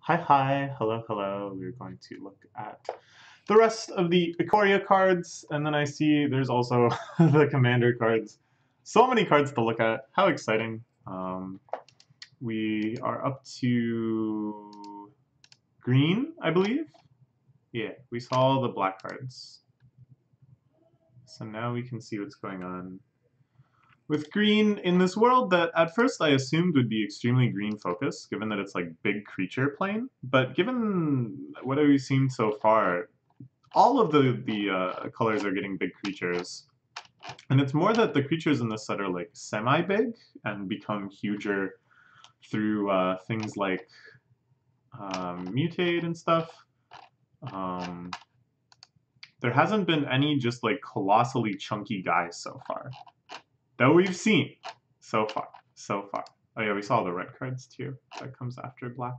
Hi, hello, hello. We're going to look at the rest of the Ikoria cards, and then I see there's also the Commander cards. So many cards to look at. How exciting. We are up to green, I believe. Yeah, we saw all the black cards. So now we can see what's going on with green in this world that at first I assumed would be extremely green focused, given that it's like big creature plane. But given what we've seen so far, all of the colors are getting big creatures. And it's more that the creatures in this set are like semi-big and become huger through things like mutate and stuff. There hasn't been any just like colossally chunky guys so far that we've seen so far. Oh yeah, we saw the red cards too. That comes after black.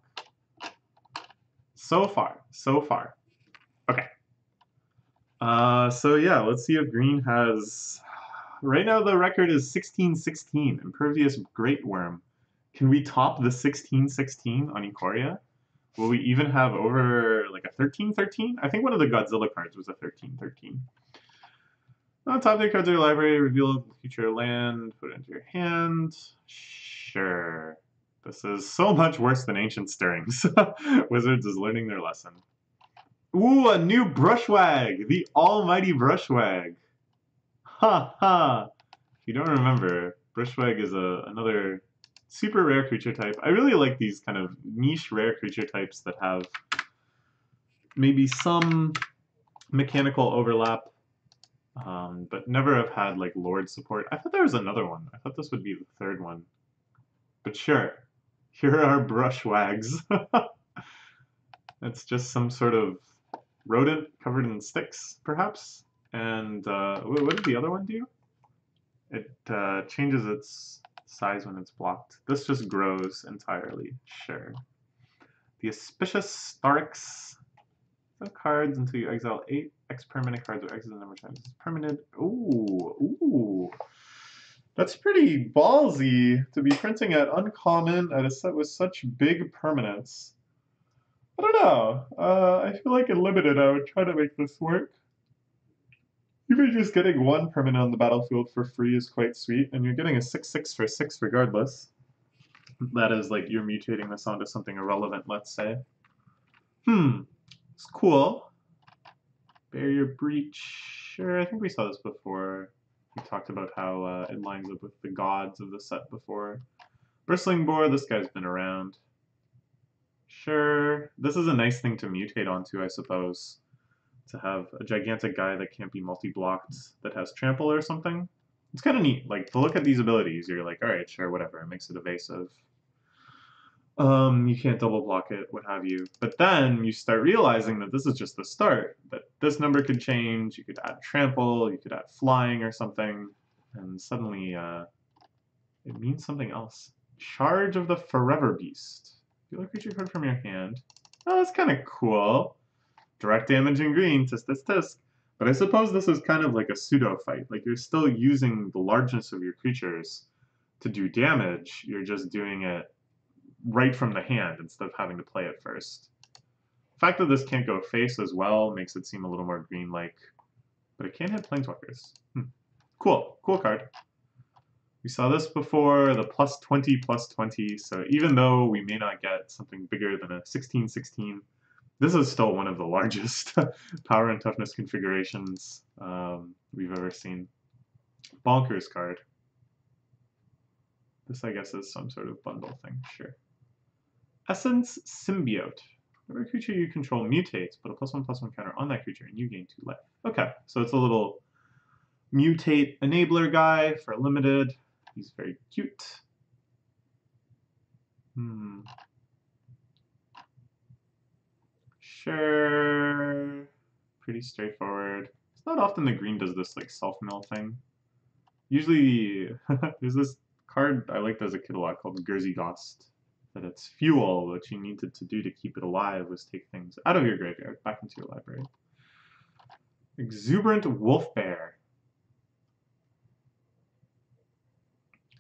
So far. Okay. So yeah, let's see if green has... Right now the record is 16-16, Impervious Great Worm. Can we top the 16-16 on Ikoria? Will we even have over like a 13-13? I think one of the Godzilla cards was a 13-13. Top 3 cards of your library, reveal future land, put it into your hand. Sure. This is so much worse than Ancient Stirrings. Wizards is learning their lesson. Ooh, a new Brushwag! The almighty Brushwag! Ha ha! If you don't remember, Brushwag is another super rare creature type. I really like these kind of niche rare creature types that have maybe some mechanical overlap, but never have had like Lord support. I thought there was another one. I thought this would be the third one. But sure, here are Brushwags. It's just some sort of rodent covered in sticks, perhaps. And what did the other one do? It changes its size when it's blocked. This just grows entirely. Sure. The Auspicious Starix. Cards until you exile 8 X permanent cards or exile the number of times it's permanent. Ooh. That's pretty ballsy to be printing at uncommon at a set with such big permanents. I don't know. I feel like in limited I would try to make this work. Even just getting one permanent on the battlefield for free is quite sweet, and you're getting a 6/6 for 6 regardless. That is like you're mutating this onto something irrelevant, let's say. It's cool. Barrier Breach. Sure, I think we saw this before. We talked about how it lines up with the gods of the set before. Bristling Boar, this guy's been around. Sure. This is a nice thing to mutate onto, I suppose. To have a gigantic guy that can't be multi-blocked that has Trample or something. It's kind of neat. Like, to look at these abilities, you're like, alright, sure, whatever. It makes it evasive. You can't double block it, what have you. But then you start realizing that this is just the start. That this number could change, you could add Trample, you could add Flying or something, and suddenly it means something else. Charge of the Forever Beast. Deal a creature card from your hand. Oh, that's kind of cool. Direct damage in green, tisk. But I suppose this is kind of like a pseudo fight. Like you're still using the largeness of your creatures to do damage. You're just doing it right from the hand instead of having to play it first. The fact that this can't go face as well makes it seem a little more green-like, but it can hit Planeswalkers. Cool card. We saw this before, the +20/+20, so even though we may not get something bigger than a 16/16, this is still one of the largest power and toughness configurations we've ever seen. Bonkers card. This, I guess, is some sort of bundle thing, sure. Essence Symbiote. Every creature you control mutates, put a +1/+1 counter on that creature, and you gain 2 life. Okay, so it's a little mutate enabler guy for limited. He's very cute. Sure. Pretty straightforward. It's not often the green does this like self-mill thing. Usually, there's this card I liked as a kid a lot called Gursy Ghost. That its fuel, what you needed to do to keep it alive, was take things out of your graveyard, back into your library. Exuberant Wolf Bear.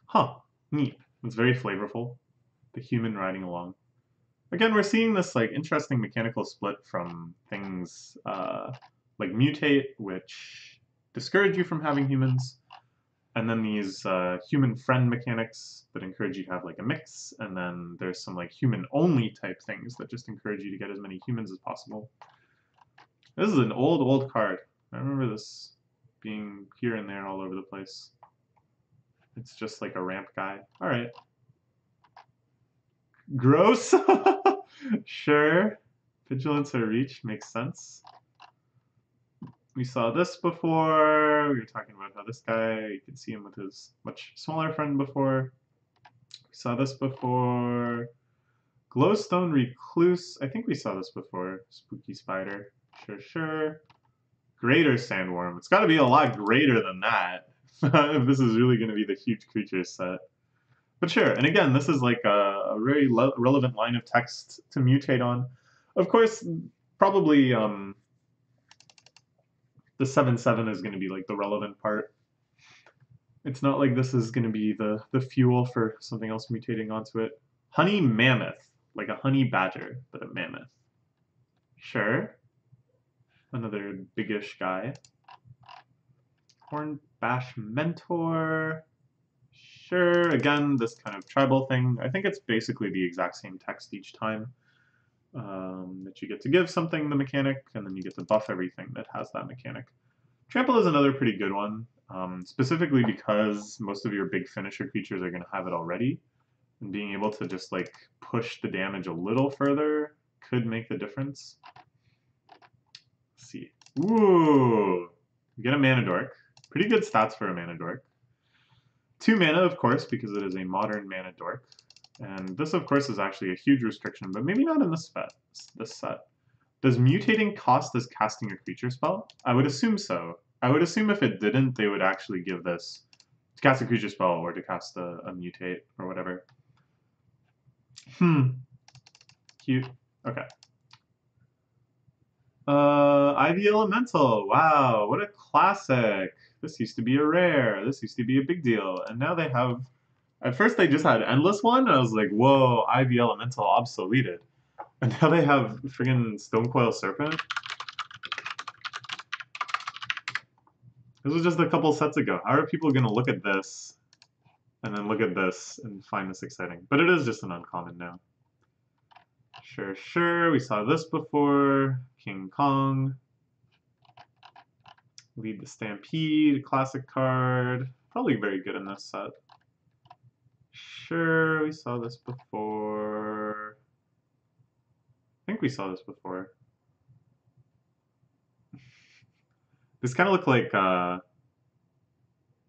Huh, neat. It's very flavorful. The human riding along. Again, we're seeing this like interesting mechanical split from things like Mutate, which discourage you from having humans, and then these human friend mechanics that encourage you to have like a mix, and then there's some like human only type things that just encourage you to get as many humans as possible. This is an old card. I remember this being here and there all over the place. It's just like a ramp guy. Alright. Gross! Sure. Vigilance or Reach makes sense. We saw this before. We were talking about how this guy, you can see him with his much smaller friend before. We saw this before. Glowstone Recluse. I think we saw this before. Spooky Spider. Sure. Greater Sandworm. It's got to be a lot greater than that if this is really going to be the huge creature set. But sure, and again, this is like a very relevant line of text to mutate on. Of course, probably the 7/7 is going to be like the relevant part. It's not like this is going to be the fuel for something else mutating onto it. Honey Mammoth, like a honey badger, but a mammoth. Sure. Another biggish guy. Hornbash Mentor. Sure, again, this kind of tribal thing. I think it's basically the exact same text each time. That you get to give something the mechanic, and then you get to buff everything that has that mechanic. Trample is another pretty good one, specifically because most of your big finisher creatures are going to have it already, and being able to just like push the damage a little further could make the difference. Let's see. Ooh! Get a Mana Dork. Pretty good stats for a Mana Dork. 2 mana, of course, because it is a modern Mana Dork. And this, of course, is actually a huge restriction, but maybe not in this set. Does mutating cost as casting a creature spell? I would assume so. I would assume if it didn't, they would actually give this to cast a creature spell or to cast a mutate or whatever. Cute. Okay. Ivy Elemental. Wow, what a classic. This used to be a rare. This used to be a big deal. And now they have... At first they just had Endless One, and I was like, whoa, Ivy Elemental obsoleted. And now they have friggin' Stonecoil Serpent. This was just a couple sets ago. How are people gonna look at this, and then look at this, and find this exciting? But it is just an uncommon now. Sure, we saw this before. King Kong. Lead the Stampede, classic card. Probably very good in this set. Sure, we saw this before. I think we saw this before. This kind of looked like,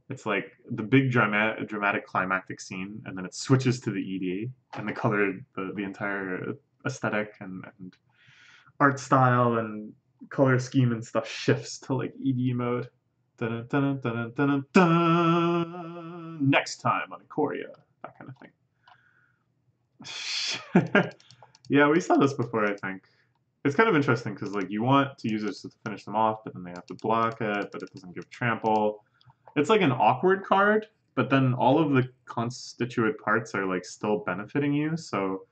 it's like the big dramatic climactic scene, and then it switches to the EDA, and the color, the entire aesthetic and art style and color scheme and stuff shifts to like ED mode. Dun, dun, dun, dun, dun, dun. Next time on Ikoria, that kind of thing. Yeah, we saw this before, I think. It's kind of interesting because like you want to use this to finish them off, but then they have to block it, but it doesn't give trample. It's like an awkward card, but then all of the constituent parts are like still benefiting you, so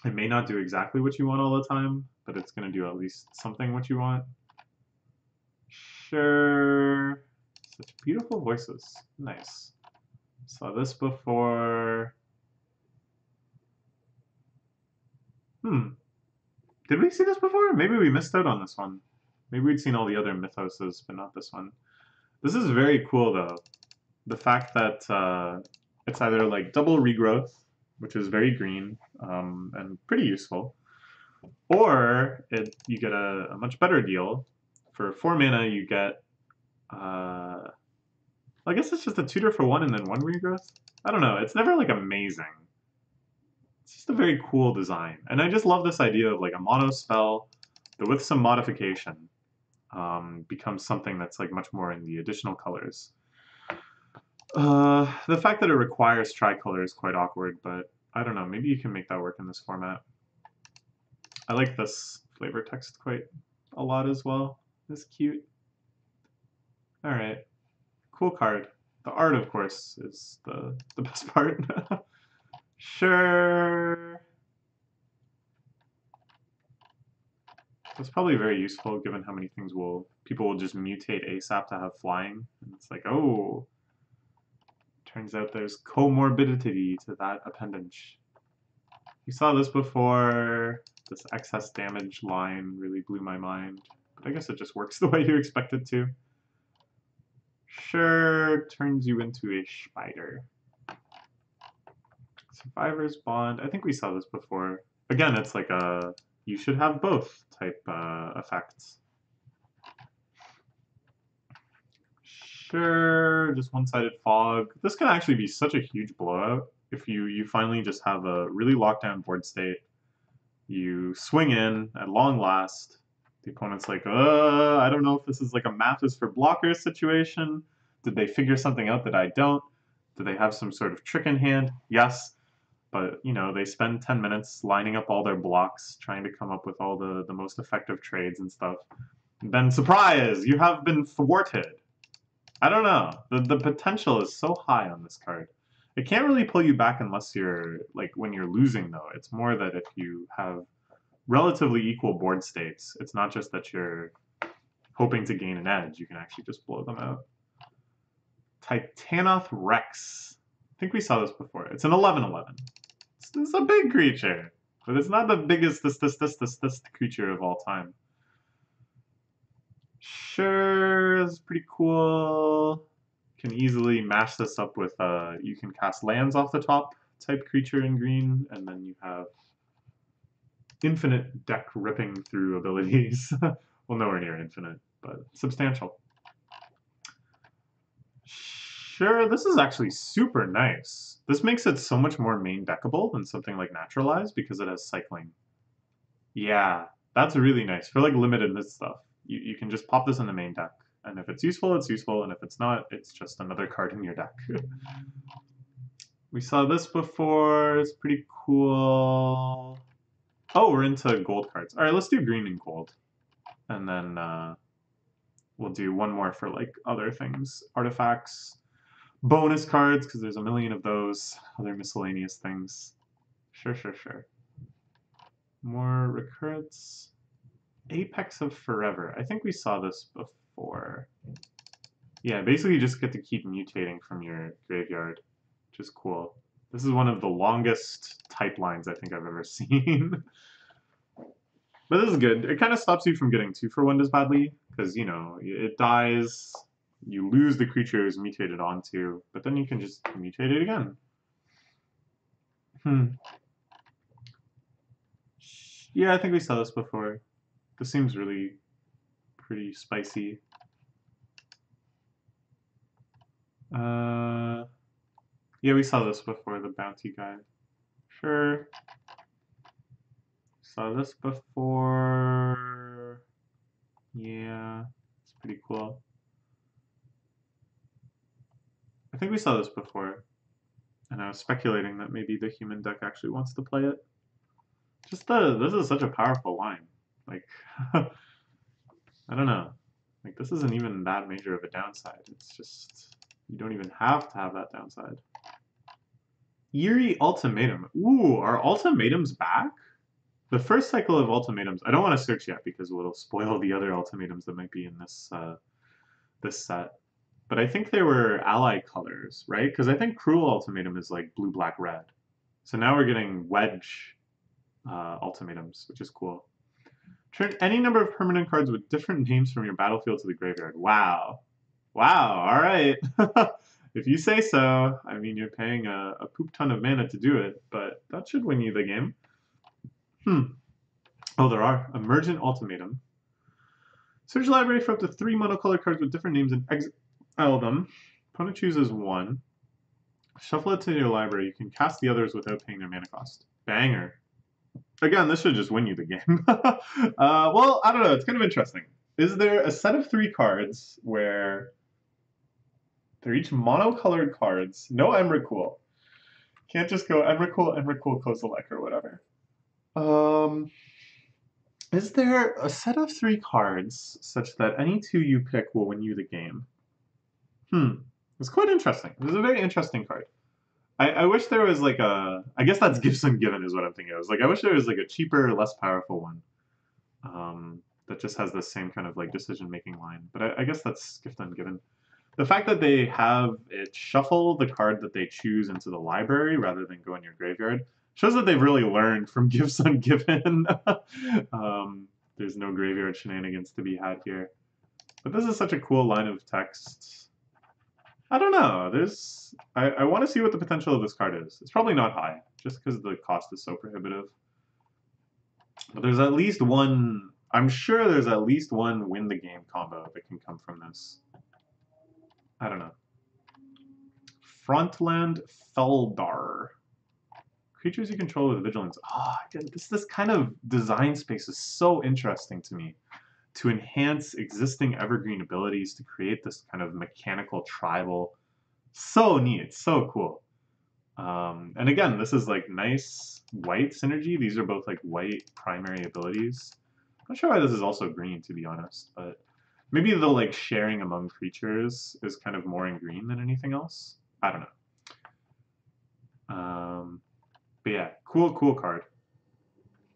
it may not do exactly what you want all the time, but it's going to do at least something what you want. Sure. Such beautiful voices. Nice. Saw this before. Did we see this before? Maybe we missed out on this one. Maybe we'd seen all the other mythoses, but not this one. This is very cool, though. The fact that it's either like double regrowth, which is very green and pretty useful, or you get a much better deal. For 4 mana, you get, I guess it's just a tutor for 1 and then 1 regrowth? I don't know, it's never like amazing. It's just a very cool design. And I just love this idea of like a mono spell that with some modification becomes something that's like much more in the additional colors. The fact that it requires tricolor is quite awkward, but I don't know, maybe you can make that work in this format. I like this flavor text quite a lot as well. It's cute. Alright. Cool card. The art, of course, is the best part. Sure. That's probably very useful given how many things people will just mutate ASAP to have flying. And it's like, oh, turns out there's comorbidity to that appendage. You saw this before. This excess damage line really blew my mind. But I guess it just works the way you expect it to. Sure, turns you into a spider. Survivor's Bond. I think we saw this before. Again, it's like a you should have both type effects. Sure, just one-sided fog. This can actually be such a huge blowout if you finally just have a really locked down board state. You swing in at long last. The opponent's like, I don't know if this is like a math is for blockers situation. Did they figure something out that I don't? Do they have some sort of trick in hand? Yes. But, you know, they spend 10 minutes lining up all their blocks, trying to come up with all the most effective trades and stuff. And then, surprise! You have been thwarted. I don't know. The potential is so high on this card. It can't really pull you back unless you're, like, when you're losing, though. It's more that if you have relatively equal board states, it's not just that you're hoping to gain an edge, you can actually just blow them out. Titanoth Rex. I think we saw this before. It's an 11/11. It's a big creature, but it's not the biggest this creature of all time. Sure, it's pretty cool. Can easily mash this up with you can cast lands off the top type creature in green, and then you have infinite deck ripping through abilities. Well, nowhere near infinite, but substantial. Sure, this is actually super nice. This makes it so much more main deckable than something like Naturalize because it has cycling. Yeah, that's really nice. For like limited stuff, you can just pop this in the main deck. And if it's useful, and if it's not, it's just another card in your deck. We saw this before, it's pretty cool. Oh, we're into gold cards. All right, let's do green and gold. And then we'll do one more for like other things, artifacts, bonus cards, because there's a million of those, other miscellaneous things. Sure. More recurrence. Apex of Forever. I think we saw this before. Yeah, basically you just get to keep mutating from your graveyard, which is cool. This is one of the longest type lines I think I've ever seen. But this is good. It kind of stops you from getting 2-for-1 as badly, because, you know, it dies, you lose the creature it was mutated onto, but then you can just mutate it again. Yeah, I think we saw this before. This seems really pretty spicy. Yeah, we saw this before, the bounty guy. Sure. Saw this before. Yeah, it's pretty cool. I think we saw this before, and I was speculating that maybe the human deck actually wants to play it. Just this is such a powerful line. Like, I don't know. Like, this isn't even that major of a downside. It's just, you don't even have to have that downside. Eerie Ultimatum. Ooh, are ultimatums back? The first cycle of ultimatums, I don't want to search yet because it'll spoil the other ultimatums that might be in this this set. But I think they were ally colors, right? Because I think Cruel Ultimatum is like blue, black, red. So now we're getting Wedge ultimatums, which is cool. Turn any number of permanent cards with different names from your battlefield to the graveyard. Wow. Wow, all right. If you say so. I mean, you're paying a poop ton of mana to do it, but that should win you the game. Oh, there are. Emergent Ultimatum. Search library for up to 3 monocolored cards with different names and exile them. Opponent chooses 1. Shuffle it to your library. You can cast the others without paying their mana cost. Banger. Again, this should just win you the game. Well, I don't know. It's kind of interesting. Is there a set of 3 cards where they're each monocolored cards? No Emrakul. Can't just go Emrakul, Kozilek, or whatever. Is there a set of 3 cards such that any 2 you pick will win you the game? It's quite interesting. This is a very interesting card. I wish there was like a... I guess that's Gibson Given is what I'm thinking of. Like, I wish there was like a cheaper, less powerful one. that just has the same kind of like decision-making line. But I guess that's gift ungiven. The fact that they have it shuffle the card that they choose into the library rather than go in your graveyard shows that they've really learned from gifts ungiven. There's no graveyard shenanigans to be had here. But this is such a cool line of text. I don't know. I want to see what the potential of this card is. It's probably not high, just because the cost is so prohibitive. But there's at least one. I'm sure there's at least one win the game combo that can come from this. I don't know. Frontland Feldar. Creatures you control with vigilance. This kind of design space is so interesting to me. To enhance existing evergreen abilities to create this kind of mechanical tribal. So neat, so cool. And again, this is like nice white synergy. These are both like white primary abilities. I'm not sure why this is also green, to be honest, but maybe the like sharing among creatures is kind of more in green than anything else. I don't know. But yeah, cool card.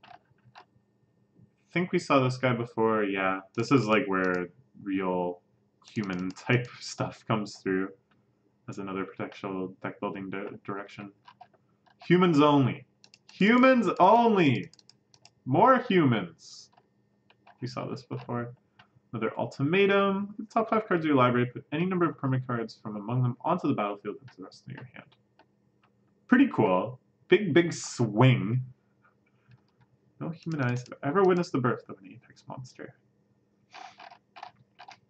I think we saw this guy before. Yeah, this is like where real human type stuff comes through as another potential deck building direction. Humans only. Humans only. More humans. We saw this before. Another ultimatum. The top 5 cards of your library, put any number of permanent cards from among them onto the battlefield into the rest of your hand. Pretty cool. Big swing. No human eyes have ever witnessed the birth of an apex monster.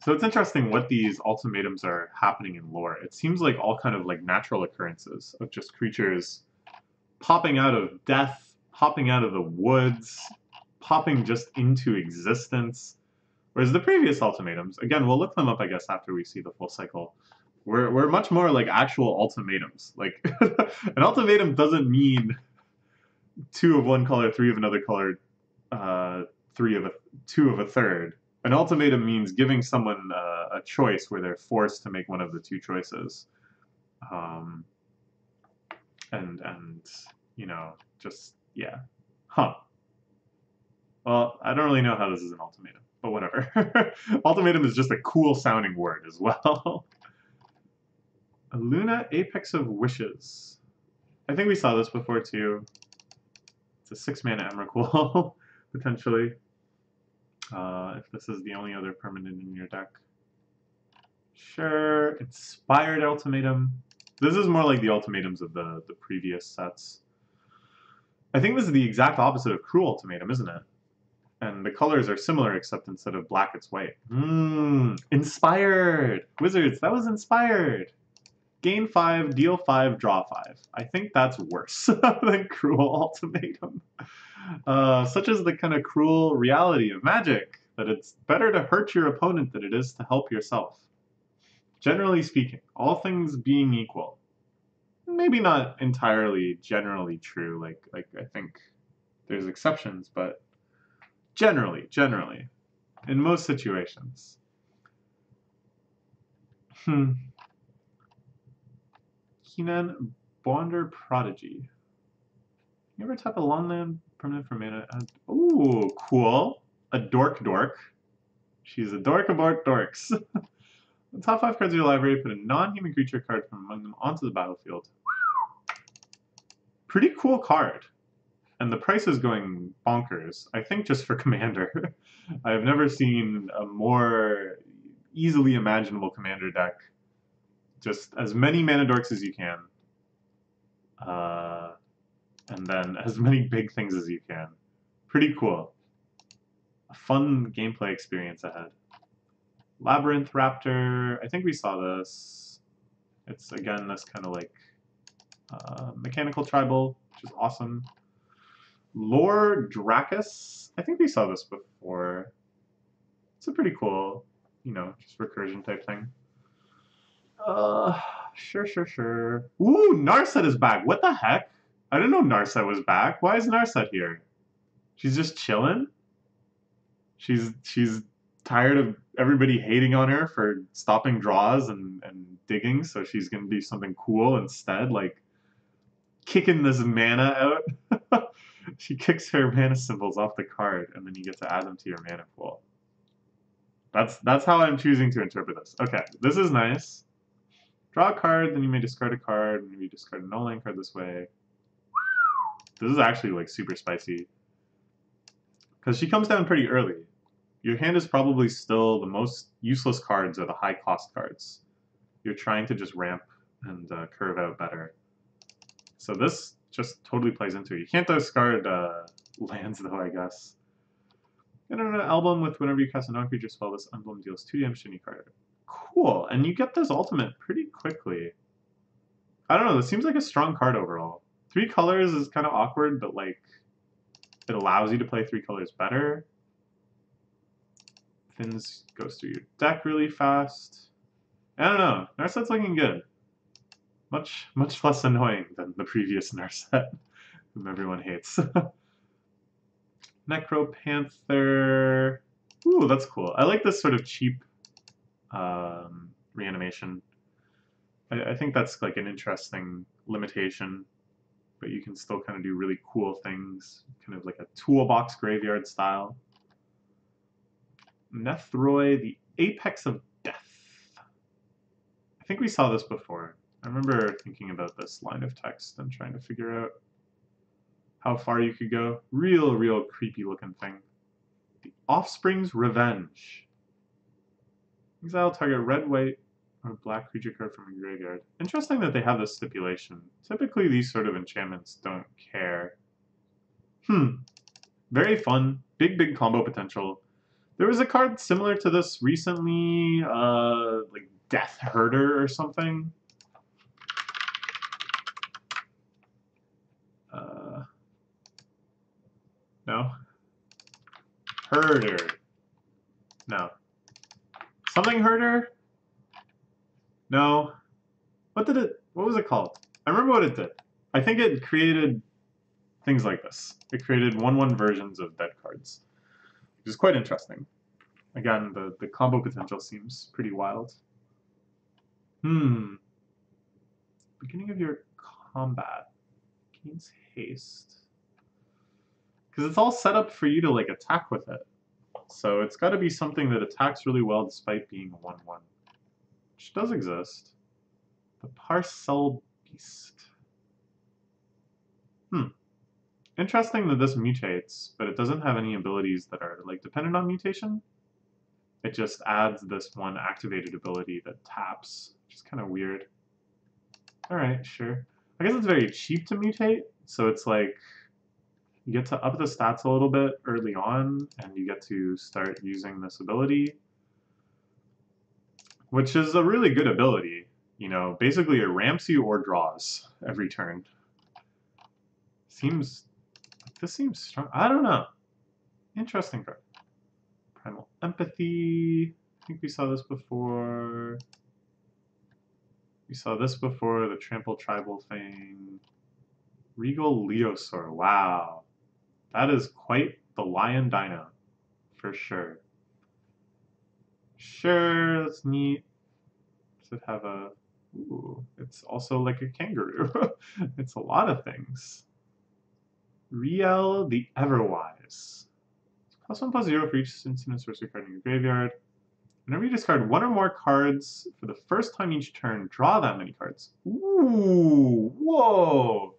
So it's interesting what these ultimatums are happening in lore. It seems like all kind of like natural occurrences of just creatures popping out of death, popping out of the woods, popping just into existence. Whereas the previous ultimatums, again, we'll look them up, I guess, after we see the full cycle. We're much more like actual ultimatums. Like an ultimatum doesn't mean 2 of one color, 3 of another color, 2 of a third. An ultimatum means giving someone a choice where they're forced to make one of the 2 choices. And you know, just, yeah. Huh. Well, I don't really know how this is an ultimatum, but whatever. Ultimatum is just a cool sounding word as well. A Luna Apex of Wishes. I think we saw this before too. It's a 6-mana Emrakul, potentially. If this is the only other permanent in your deck. Sure. Inspired Ultimatum. This is more like the ultimatums of the previous sets. I think this is the exact opposite of Cruel Ultimatum, isn't it? And the colors are similar, except instead of black, it's white. Inspired! Wizards, that was inspired! Gain 5, deal 5, draw 5. I think that's worse than Cruel Ultimatum. Such is the kind of cruel reality of Magic, that it's better to hurt your opponent than it is to help yourself. Generally speaking, all things being equal. Maybe not entirely generally true, like I think there's exceptions, but generally, in most situations. Keenan Bonder Prodigy. You ever tap a long-land permanent for mana? Ooh, cool. A dork. She's a dork about dorks. The top 5 cards of your library, put a non-human creature card from among them onto the battlefield. Pretty cool card. And the price is going bonkers, I think just for Commander. I have never seen a more easily imaginable Commander deck. Just as many mana dorks as you can. And then as many big things as you can. Pretty cool. A fun gameplay experience ahead. Labyrinth Raptor. I think we saw this. It's, again, this kind of like mechanical tribal, which is awesome. Lore Dracus. I think we saw this before. It's a pretty cool, you know, just recursion type thing. Sure. Ooh, Narset is back. What the heck? I didn't know Narset was back. Why is Narset here? She's just chilling? She's tired of everybody hating on her for stopping draws and digging, so she's gonna do something cool instead, like kicking this mana out. She kicks her mana symbols off the card, and then you get to add them to your mana pool. That's how I'm choosing to interpret this. Okay, this is nice. Draw a card, then you may discard a card, and maybe discard a no-land card this way. This is actually like super spicy. Because she comes down pretty early. Your hand is probably still the most useless cards are the high cost cards. You're trying to just ramp and curve out better. So this just totally plays into it. You can't discard lands though, I guess. And an album with whenever you cast a non-creature spell, this emblem deals 2 damage to any card. Cool, and you get this ultimate pretty quickly. I don't know, this seems like a strong card overall. 3 colors is kind of awkward, but like, it allows you to play 3 colors better. Thins goes through your deck really fast. I don't know, Narset's looking good. Much less annoying than the previous Narset, whom everyone hates. Necropanther. Ooh, that's cool. I like this sort of cheap reanimation. I think that's like an interesting limitation, but you can still kind of do really cool things, kind of like a toolbox graveyard style. Nethroi, the apex of death. I think we saw this before. I remember thinking about this line of text and trying to figure out how far you could go. Real creepy looking thing. The Offspring's Revenge. Exile target red, white, or black creature card from your graveyard. Interesting that they have this stipulation. Typically these sort of enchantments don't care. Very fun. Big combo potential. There was a card similar to this recently, like Death Herder or something. No. Herder. No. Something Herder? No. What was it called? I remember what it did. I think it created things like this. It created 1/1 versions of dead cards, which is quite interesting. Again, the combo potential seems pretty wild. Beginning of your combat. Gains haste. Because it's all set up for you to like attack with it. So it's got to be something that attacks really well despite being a 1/1. Which does exist. The Parcel Beast. Interesting that this mutates, but it doesn't have any abilities that are like dependent on mutation. It just adds this one activated ability that taps, which is kind of weird. Alright, sure. I guess it's very cheap to mutate, so it's like you get to up the stats a little bit early on, and you get to start using this ability, which is a really good ability. You know, basically it ramps you or draws every turn. This seems strong. I don't know. Interesting card. Primal Empathy. I think we saw this before. We saw this before, the Trample tribal thing. Regal Leosaur. Wow. That is quite the lion dino, for sure. Sure, that's neat. Does it have a... Ooh, it's also like a kangaroo. It's a lot of things. Riel the Everwise. +1/+0 for each instant and sorcery card in your graveyard. Whenever you discard 1 or more cards for the first time each turn, draw that many cards. Ooh, whoa!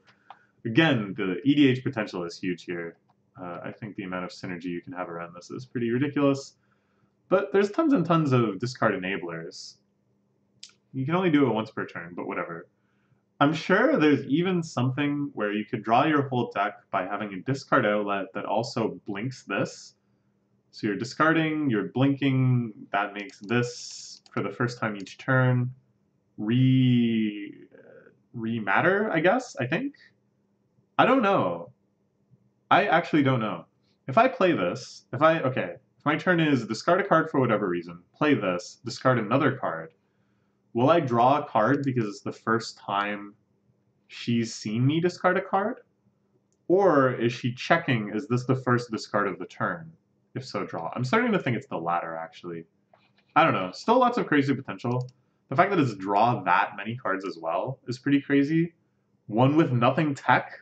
Again, the EDH potential is huge here. I think the amount of synergy you can have around this is pretty ridiculous. But there's tons and tons of discard enablers. You can only do it once per turn, but whatever. I'm sure there's even something where you could draw your whole deck by having a discard outlet that also blinks this. So you're discarding, you're blinking, that makes this for the first time each turn. Rematter, I guess, I think? I don't know. I actually don't know. If I play this, if my turn is discard a card for whatever reason, play this, discard another card, will I draw a card because it's the first time she's seen me discard a card? Or is she checking, is this the first discard of the turn? If so, draw. I'm starting to think it's the latter, actually. I don't know. Still lots of crazy potential. The fact that it's draw that many cards as well is pretty crazy. One with nothing tech,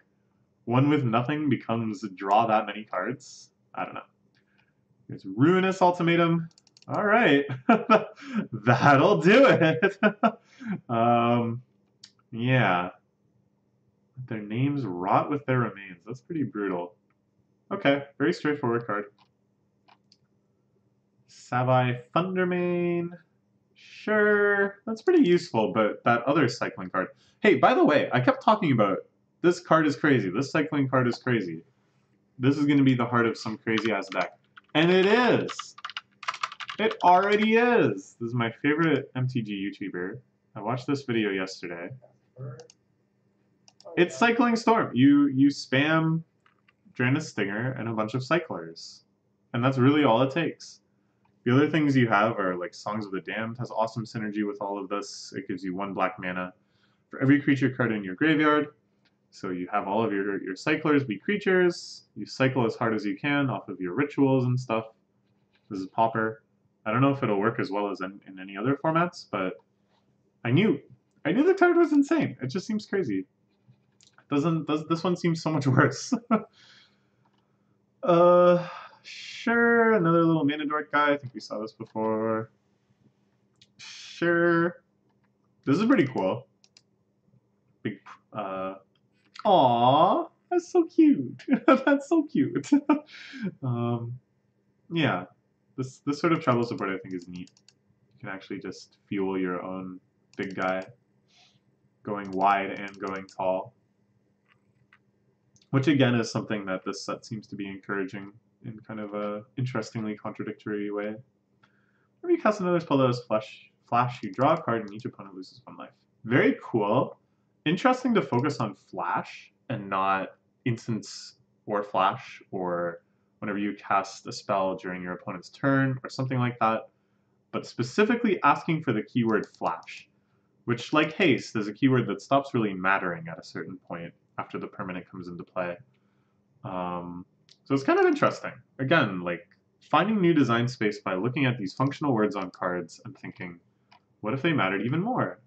One with nothing becomes draw that many cards. I don't know. There's Ruinous Ultimatum. All right. That'll do it. Yeah. Their names rot with their remains. That's pretty brutal. Okay, very straightforward card. Savai Thundermane. Sure, that's pretty useful, but that other cycling card. Hey, by the way, I kept talking about this card is crazy. This cycling card is crazy. This is going to be the heart of some crazy-ass deck. And it is! It already is! This is my favorite MTG YouTuber. I watched this video yesterday. It's Cycling Storm. You spam Draenus Stinger and a bunch of cyclers. And that's really all it takes. The other things you have are like Songs of the Damned has awesome synergy with all of this. It gives you 1 black mana for every creature card in your graveyard. So you have all of your cyclers be creatures. You cycle as hard as you can off of your rituals and stuff. This is Pauper. I don't know if it'll work as well as in any other formats, but I knew the card was insane. It just seems crazy. This one seems so much worse. Sure, another little mana dork guy. I think we saw this before. Sure. This is pretty cool. Big, aww, that's so cute. That's so cute. Yeah, this sort of travel support I think is neat. You can actually just fuel your own big guy, going wide and going tall. Which again is something that this set seems to be encouraging in kind of a interestingly contradictory way. Whenever you cast another spell that has flash, you draw a card and each opponent loses 1 life. Very cool. Interesting to focus on flash and not instants or flash, or whenever you cast a spell during your opponent's turn or something like that, but specifically asking for the keyword flash, which, like haste, is a keyword that stops really mattering at a certain point after the permanent comes into play. So it's kind of interesting. Again, like finding new design space by looking at these functional words on cards and thinking, what if they mattered even more?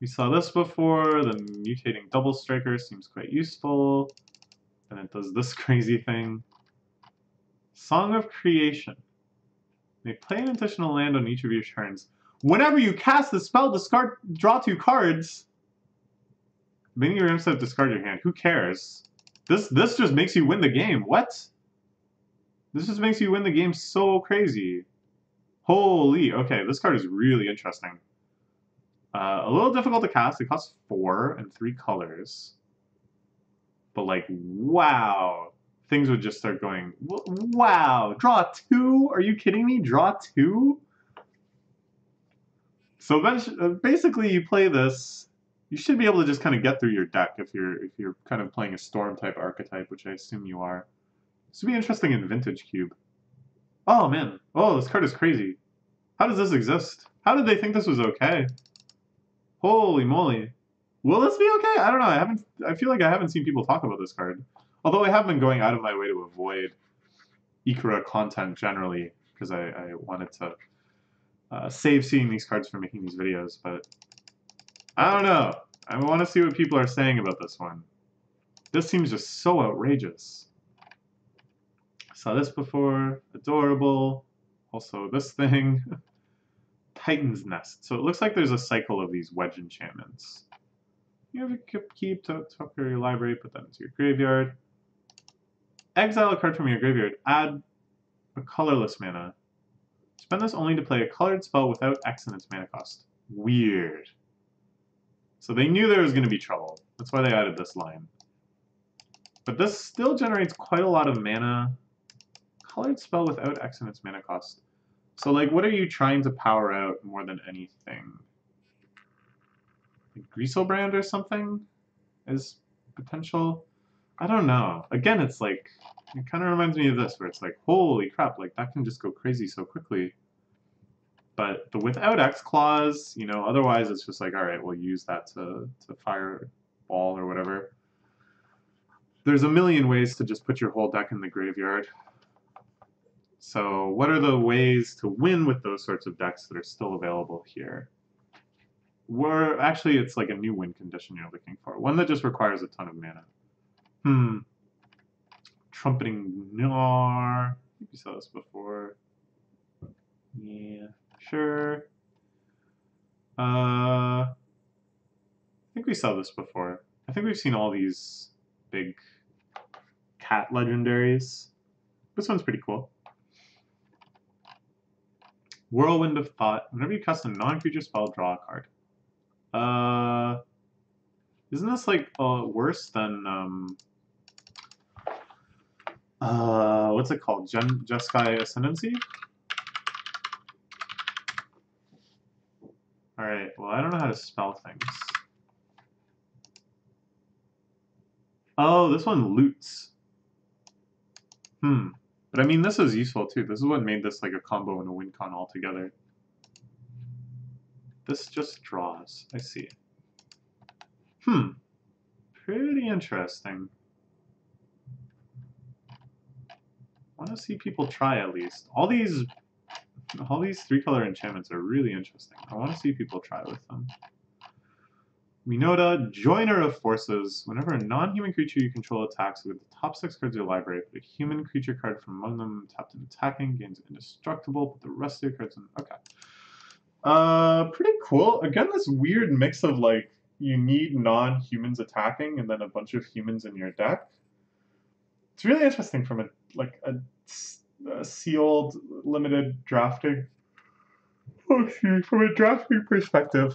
We saw this before. The Mutating Double Striker seems quite useful. And it does this crazy thing. Song of Creation. May play an additional land on each of your turns. Whenever you cast the spell, draw 2 cards. Many your instead discard your hand. Who cares? This just makes you win the game. What? This just makes you win the game so crazy. Holy, okay, this card is really interesting. A little difficult to cast. It costs 4 and 3 colors. But like, wow. Things would just start going, wow, draw 2? Are you kidding me? Draw 2? So basically you play this. You should be able to just kind of get through your deck if you're kind of playing a storm type archetype, which I assume you are. This would be interesting in Vintage Cube. Oh man, oh, this card is crazy. How does this exist? How did they think this was okay? Holy moly. Will this be okay? I don't know. I feel like I haven't seen people talk about this card. Although I have been going out of my way to avoid Ikoria content generally, because I wanted to save seeing these cards for making these videos, but I don't know. I want to see what people are saying about this one. This seems just so outrageous. I saw this before. Adorable. Also this thing. Titan's Nest. So it looks like there's a cycle of these wedge enchantments. You have a keep to your library, put that into your graveyard. Exile a card from your graveyard. Add a colorless mana. Spend this only to play a colored spell without X in its mana cost. Weird. So they knew there was going to be trouble. That's why they added this line. But this still generates quite a lot of mana. Colored spell without X in its mana cost. So like, what are you trying to power out more than anything? Like Griselbrand or something is potential? I don't know. Again, it's like, it kind of reminds me of this, where it's like, holy crap, like that can just go crazy so quickly. But the without X clause, you know, otherwise it's just like, all right, we'll use that to fire ball or whatever. There's a million ways to just put your whole deck in the graveyard. So what are the ways to win with those sorts of decks that are still available here? Actually, it's like a new win condition you're looking for. One that just requires a ton of mana. Trumpeting Gnar. I think we saw this before. Yeah, sure. I think we saw this before. I think we've seen all these big cat legendaries. This one's pretty cool. Whirlwind of Thought. Whenever you cast a non-creature spell, draw a card. Isn't this like worse than what's it called? Jeskai Ascendancy? Alright, well I don't know how to spell things. Oh, this one loots. But I mean, this is useful too. This is what made this like a combo and a win con altogether. This just draws. I see. Pretty interesting. I want to see people try at least. All these 3-color enchantments are really interesting. I want to see people try with them. Minota, Joiner of Forces. Whenever a non-human creature you control attacks with the top 6 cards of your library, put a human creature card from among them tapped and attacking, gains indestructible, put the rest of your cards in. Okay. Pretty cool. Again, this weird mix of like, you need non-humans attacking and then a bunch of humans in your deck. It's really interesting from a sealed, limited drafting. From a drafting perspective.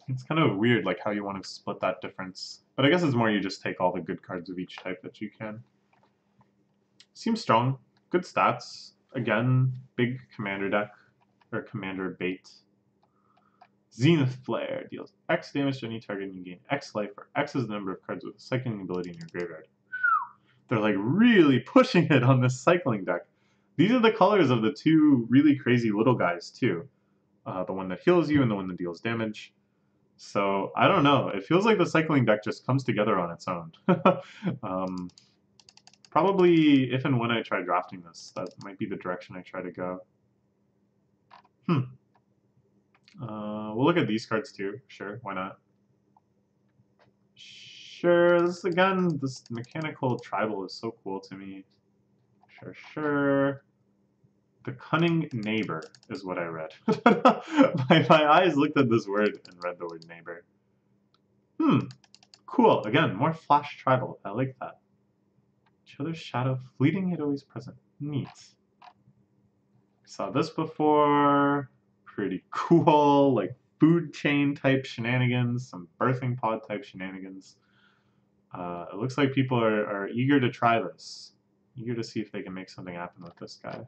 It's kind of weird, like, how you want to split that difference. But I guess it's more you just take all the good cards of each type that you can. Seems strong. Good stats. Again, big commander deck. Or commander bait. Zenith Flare. Deals X damage to any target and you gain X life, or X is the number of cards with a cycling ability in your graveyard. They're, like, really pushing it on this cycling deck. These are the colors of the two really crazy little guys, too. The one that heals you and the one that deals damage. So, I don't know. It feels like the cycling deck just comes together on its own. Probably, if and when I try drafting this, that might be the direction I try to go. We'll look at these cards too. Sure, why not? Sure, this again, this mechanical tribal is so cool to me. Sure. The Cunning Neighbor is what I read. my eyes looked at this word and read the word neighbor. Cool. Again, more flash tribal. I like that. Each other's shadow, fleeting yet always present. Neat. Saw this before. Pretty cool. Like food chain type shenanigans, some birthing pod type shenanigans. It looks like people are eager to try this. Eager to see if they can make something happen with this guy.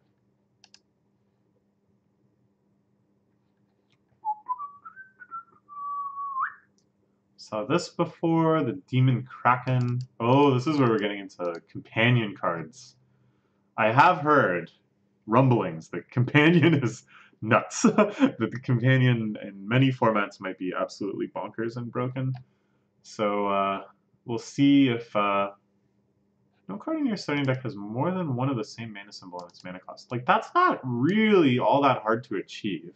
Saw this before, the Demon Kraken. Oh, this is where we're getting into companion cards. I have heard rumblings that companion is nuts. That the companion in many formats might be absolutely bonkers and broken. So we'll see if no card in your starting deck has more than one of the same mana symbol in its mana cost. Like, that's not really all that hard to achieve.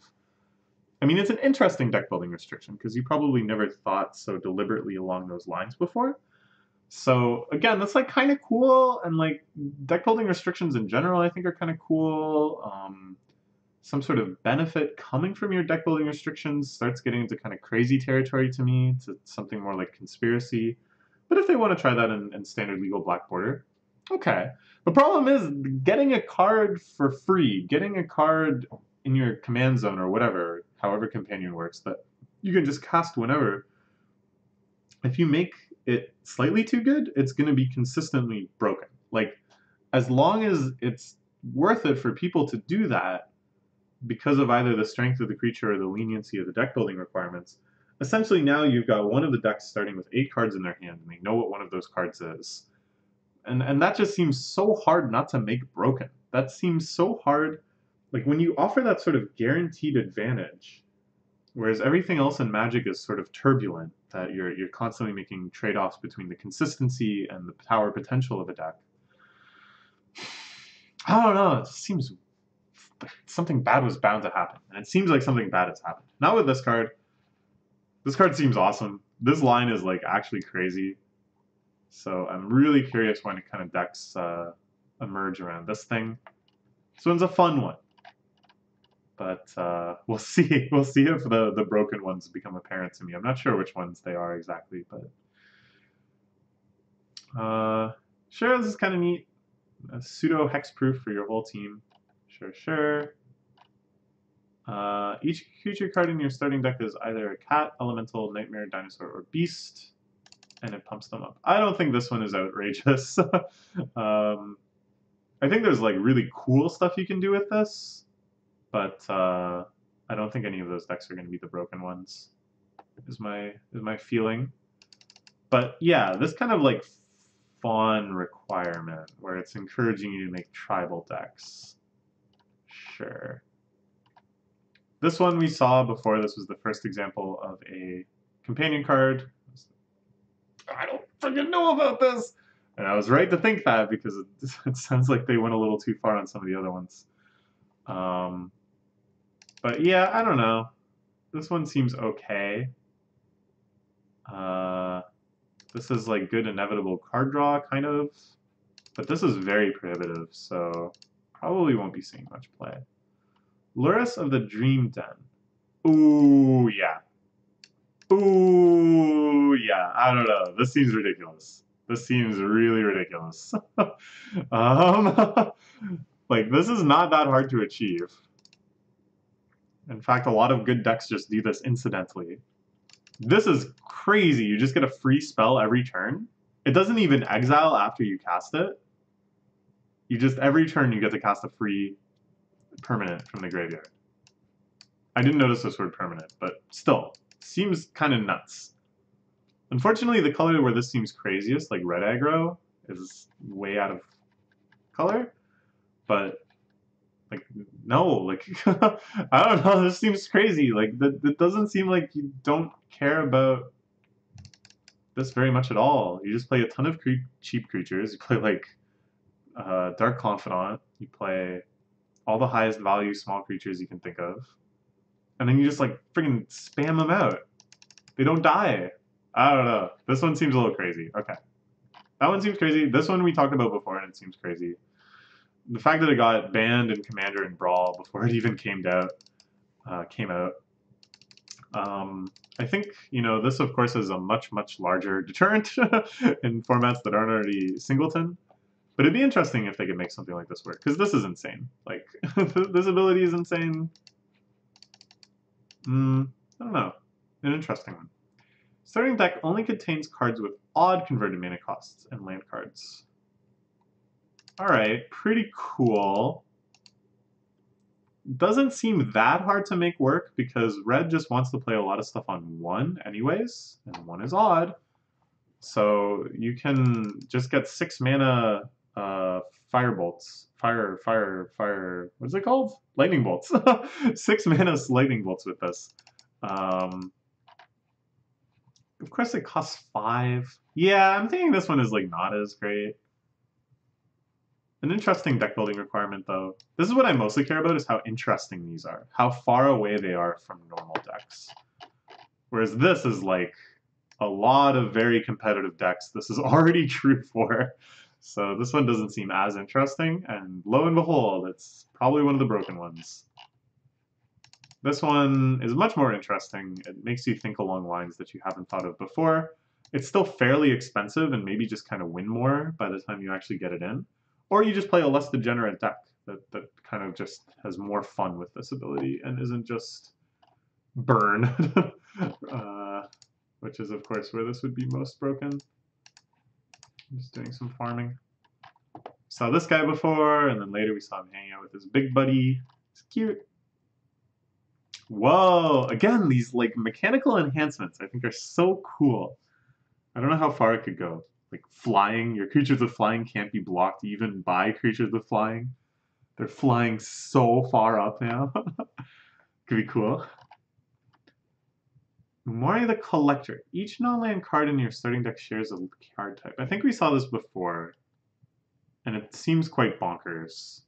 I mean, it's an interesting deck building restriction because you probably never thought so deliberately along those lines before. So again, that's like kind of cool, and like deck building restrictions in general, I think are kind of cool. Some sort of benefit coming from your deck building restrictions starts getting into kind of crazy territory to me, to something more like conspiracy. But if they want to try that in standard legal black border, okay. The problem is getting a card for free, getting a card in your command zone or whatever, however companion works, that you can just cast whenever. If you make it slightly too good, it's going to be consistently broken. Like, as long as it's worth it for people to do that, because of either the strength of the creature or the leniency of the deck building requirements, essentially now you've got one of the decks starting with 8 cards in their hand, and they know what one of those cards is. And that just seems so hard not to make broken. That seems so hard. Like, when you offer that sort of guaranteed advantage, whereas everything else in Magic is sort of turbulent, that you're constantly making trade-offs between the consistency and the power potential of a deck. I don't know, it just seems like something bad was bound to happen. And it seems like something bad has happened. Not with this card. This card seems awesome. This line is like actually crazy. So I'm really curious when kind of decks emerge around this thing. This one's a fun one. But we'll see. We'll see if the broken ones become apparent to me. I'm not sure which ones they are exactly, but sure, this is kind of neat. A pseudo hexproof for your whole team. Sure, sure. Each creature card in your starting deck is either a cat, elemental, nightmare, dinosaur, or beast, and it pumps them up. I don't think this one is outrageous. I think there's like really cool stuff you can do with this, but I don't think any of those decks are going to be the broken ones. Is my feeling. But yeah, this kind of like fun requirement where it's encouraging you to make tribal decks. Sure. This one we saw before. This was the first example of a companion card. I don't freaking know about this! And I was right to think that because it sounds like they went a little too far on some of the other ones. But yeah, I don't know. This one seems okay. This is like good inevitable card draw, kind of. But this is very prohibitive, so probably won't be seeing much play. Lurus of the Dream Den. Ooh, yeah. Ooh, yeah. I don't know. This seems ridiculous. This seems really ridiculous. Like, this is not that hard to achieve. In fact, a lot of good decks just do this incidentally. This is crazy. You just get a free spell every turn. It doesn't even exile after you cast it. You just, every turn you get to cast a free permanent from the graveyard. I didn't notice this word permanent, but still, seems kind of nuts. Unfortunately, the color where this seems craziest, like red aggro, is way out of color. But, like, no, like, I don't know, this seems crazy. Like, that doesn't seem like you don't care about this very much at all. You just play a ton of cheap creatures. You play, like, Dark Confidant. You play all the highest value small creatures you can think of. And then you just, like, freaking spam them out. They don't die. I don't know. This one seems a little crazy. Okay. That one seems crazy. This one we talked about before, and it seems crazy. The fact that it got banned in Commander and Brawl before it even came out. I think, you know, this of course is a much, much larger deterrent in formats that aren't already singleton. But it'd be interesting if they could make something like this work, because this is insane. Like, this ability is insane. I don't know. An interesting one. Starting deck only contains cards with odd converted mana costs and land cards. Alright, pretty cool. Doesn't seem that hard to make work because red just wants to play a lot of stuff on 1 anyways, and 1 is odd. So you can just get 6 mana fire bolts. Fire, what is it called? Lightning bolts. 6 mana lightning bolts with this. Of course it costs 5. Yeah, I'm thinking this one is like not as great. An interesting deck building requirement, though. This is what I mostly care about, is how interesting these are. How far away they are from normal decks. Whereas this is like a lot of very competitive decks this is already true for. So this one doesn't seem as interesting, and lo and behold, it's probably one of the broken ones. This one is much more interesting. It makes you think along lines that you haven't thought of before. It's still fairly expensive and maybe just kind of win more by the time you actually get it in. Or you just play a less degenerate deck that kind of just has more fun with this ability and isn't just burn, which is, of course, where this would be most broken. I'm just doing some farming. Saw this guy before, and then later we saw him hanging out with his big buddy. It's cute. Whoa! Again, these like mechanical enhancements I think are so cool. I don't know how far it could go. Like flying, your creatures with flying can't be blocked even by creatures with flying. They're flying so far up now. Could be cool. Umori the Collector. Each non-land card in your starting deck shares a card type. I think we saw this before, and it seems quite bonkers.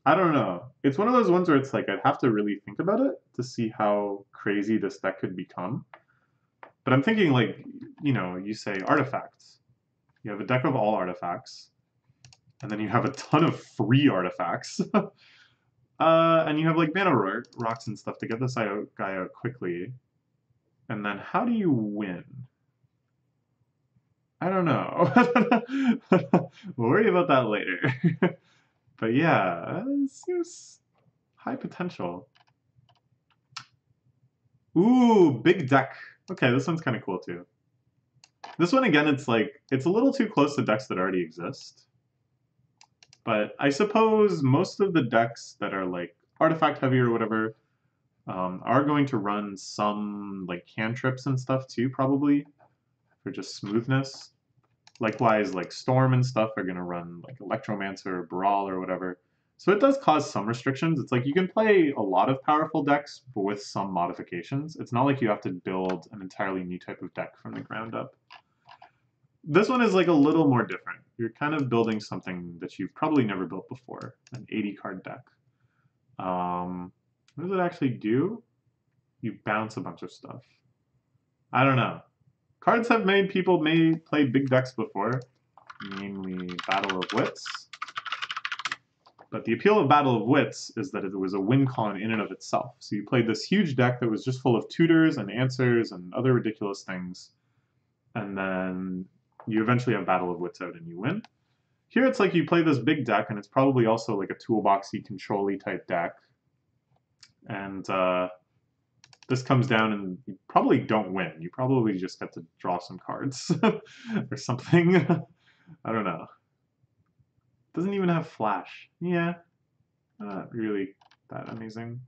I don't know. It's one of those ones where it's like I'd have to really think about it to see how crazy this deck could become. But I'm thinking like, you know, you say artifacts. You have a deck of all artifacts, and then you have a ton of free artifacts. And you have like mana rocks and stuff to get this guy out quickly. And then how do you win? I don't know. We'll worry about that later. But yeah, it seems high potential. Ooh, big deck. Okay, this one's kind of cool too. This one, again, it's like, it's a little too close to decks that already exist. But I suppose most of the decks that are like artifact heavy or whatever are going to run some like cantrips and stuff too, probably, for just smoothness. Likewise, like Storm and stuff are going to run like Electromancer or Brawl or whatever. So it does cause some restrictions. It's like you can play a lot of powerful decks, but with some modifications. It's not like you have to build an entirely new type of deck from the ground up. This one is like a little more different. You're kind of building something that you've probably never built before, an 80 card deck. What does it actually do? You bounce a bunch of stuff. I don't know. Cards have made people play big decks before, namely Battle of Wits. But the appeal of Battle of Wits is that it was a win con in and of itself. So you played this huge deck that was just full of tutors and answers and other ridiculous things. And then you eventually have Battle of Wits out and you win. Here it's like you play this big deck and it's probably also like a toolboxy, control-y type deck. And this comes down and you probably don't win. You probably just get to draw some cards or something. I don't know. Doesn't even have flash. Yeah, not really that amazing.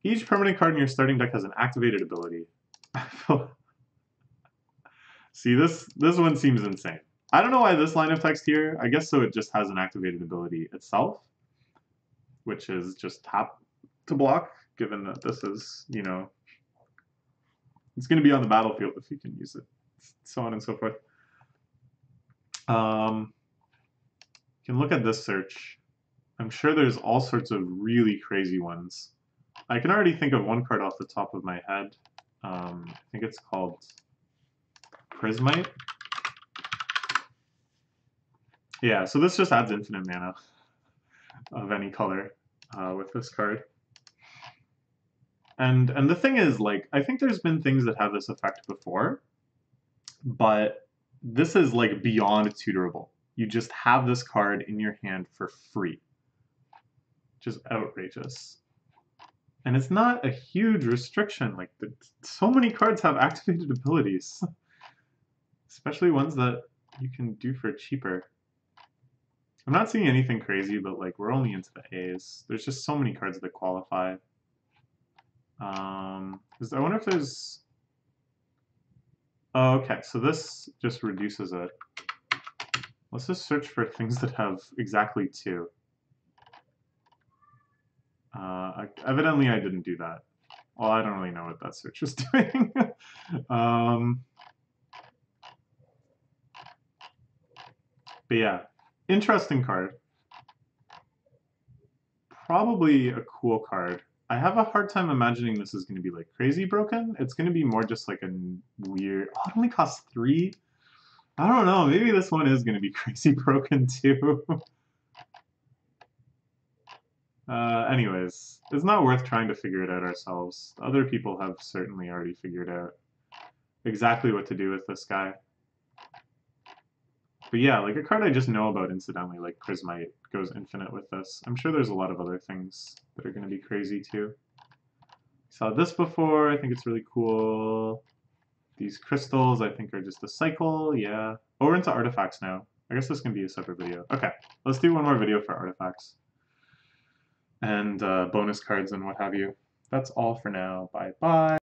Each permanent card in your starting deck has an activated ability. See, this one seems insane. I don't know why this line of text here. I guess so it just has an activated ability itself, which is just tap to block, given that this is, you know, it's going to be on the battlefield if you can use it, so on and so forth. You can look at this search. I'm sure there's all sorts of really crazy ones. I can already think of one card off the top of my head. I think it's called Prismite. Yeah, so this just adds infinite mana of any color with this card. And the thing is, like, I think there's been things that have this effect before, but this is like beyond tutorable. You just have this card in your hand for free. Just outrageous. And it's not a huge restriction. Like, so many cards have activated abilities. Especially ones that you can do for cheaper. I'm not seeing anything crazy, but like, we're only into the A's. There's just so many cards that qualify. I wonder if there's... Oh, okay, so this just reduces it. Let's just search for things that have exactly 2. Evidently I didn't do that. Well, I don't really know what that search is doing. But yeah, interesting card. Probably a cool card. I have a hard time imagining this is going to be like crazy broken. It's going to be more just like a weird... Oh, it only costs 3? I don't know. Maybe this one is going to be crazy broken too. Anyways, it's not worth trying to figure it out ourselves. Other people have certainly already figured out exactly what to do with this guy. But yeah, like a card I just know about incidentally, like Prismite, goes infinite with this. I'm sure there's a lot of other things that are going to be crazy too. Saw this before, I think it's really cool. These crystals, I think, are just a cycle, yeah. Oh, we're into artifacts now. I guess this can be a separate video. Okay, let's do one more video for artifacts. And bonus cards and what have you. That's all for now. Bye-bye.